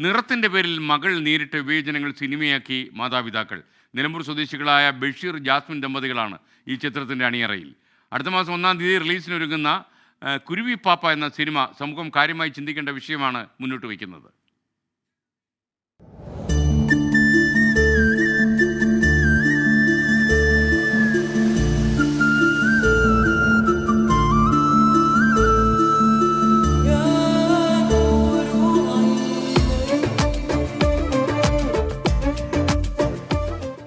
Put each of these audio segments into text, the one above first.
നിറത്തിൻ്റെ പേരിൽ മകൾ നേരിട്ട വിവേചനങ്ങൾ സിനിമയാക്കി മാതാപിതാക്കൾ. നിലമ്പൂർ സ്വദേശികളായ ബഷീർ ജാസ്മിൻ ദമ്പതികളാണ് ഈ ചിത്രത്തിൻ്റെ അണിയറയിൽ. അടുത്ത മാസം 1-ാം തീയതി റിലീസിനൊരുങ്ങുന്ന കുരുവി പാപ്പ എന്ന സിനിമ സമൂഹം കാര്യമായി ചിന്തിക്കേണ്ട വിഷയമാണ് മുന്നോട്ട് വയ്ക്കുന്നത്.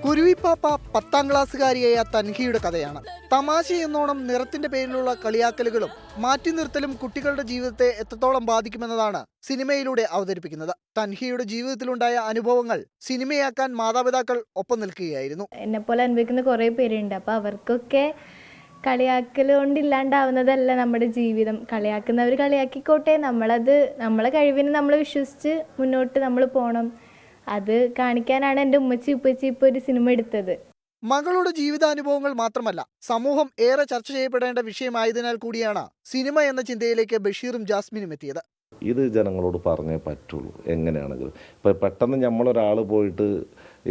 കുരുവിപ്പാപ്പ 10ാം ക്ലാസ്സുകാരിയായ തൻഹിയുടെ കഥയാണ്. തമാശ എന്നോണം നിറത്തിന്റെ പേരിലുള്ള കളിയാക്കലുകളും മാറ്റി നിർത്തലും കുട്ടികളുടെ ജീവിതത്തെ എത്രത്തോളം ബാധിക്കുമെന്നതാണ് സിനിമയിലൂടെ അവതരിപ്പിക്കുന്നത്. തൻഹിയുടെ ജീവിതത്തിലുണ്ടായ അനുഭവങ്ങൾ സിനിമയാക്കാൻ മാതാപിതാക്കൾ ഒപ്പം നിൽക്കുകയായിരുന്നു. എന്നെപ്പോലെ അനുഭവിക്കുന്ന കുറേ പേരുണ്ട്. അപ്പോൾ അവർക്കൊക്കെ കളിയാക്കൽ കൊണ്ടില്ലാണ്ടാവുന്നതല്ല നമ്മുടെ ജീവിതം. കളിയാക്കുന്നവർ കളിയാക്കിക്കോട്ടെ, നമ്മളെ കഴിവിന് നമ്മൾ വിശ്വസിച്ച് മുന്നോട്ട് നമ്മൾ പോകണം. അത് കാണിക്കാനാണ് എൻ്റെ ഉമ്മച്ചി ഉപ്പച്ചി ഇപ്പോൾ ഒരു സിനിമ എടുത്തത്. മകളുടെ ജീവിതാനുഭവങ്ങൾ മാത്രമല്ല, സമൂഹം ഏറെ ചർച്ച ചെയ്യപ്പെടേണ്ട വിഷയമായതിനാൽ കൂടിയാണ് സിനിമ എന്ന ചിന്തയിലേക്ക് ബഷീറും ജാസ്മിനും എത്തിയത്. ഇത് ജനങ്ങളോട് പറഞ്ഞേ പറ്റുള്ളൂ. എങ്ങനെയാണെങ്കിലും ഇപ്പം പെട്ടെന്ന് നമ്മളൊരാൾ പോയിട്ട്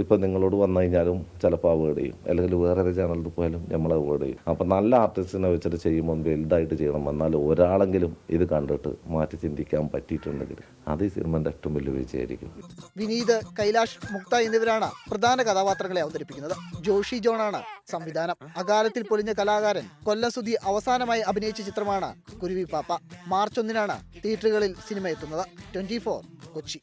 ഇപ്പം നിങ്ങളോട് വന്നു കഴിഞ്ഞാലും ചിലപ്പോൾ അവോയ്ഡ് ചെയ്യും, അല്ലെങ്കിൽ വേറെ ചാനലിൽ പോയാലും നമ്മൾ അവോയ്ഡ് ചെയ്യും. അപ്പം നല്ല ആർട്ടിസ്റ്റിനെ വെച്ചിട്ട് ചെയ്യുമ്പോൾ വലുതായിട്ട് ചെയ്യണം. എന്നാൽ ഒരാളെങ്കിലും ഇത് കണ്ടിട്ട് മാറ്റി ചിന്തിക്കാൻ പറ്റിയിട്ടുണ്ടെങ്കിൽ അത് ഈ സിനിമൻ്റെ ഏറ്റവും വലിയ വിജയമായിരിക്കും. വിനീത്, കൈലാഷ്, മുക്ത എന്നിവരാണ് പ്രധാന കഥാപാത്രങ്ങളെ അവതരിപ്പിക്കുന്നത്. ജോഷി ജോണാണ് സംവിധാനം. അകാലത്തിൽ പൊലിഞ്ഞ കലാകാരൻ കൊല്ലം സുധി അവസാനമായി അഭിനയിച്ച ചിത്രമാണ് കുരുവി പാപ്പ. മാർച്ച് 1-നാണ് തിയേറ്ററുകളിൽ സിനിമ എത്തുന്നത്. 24 കൊച്ചി.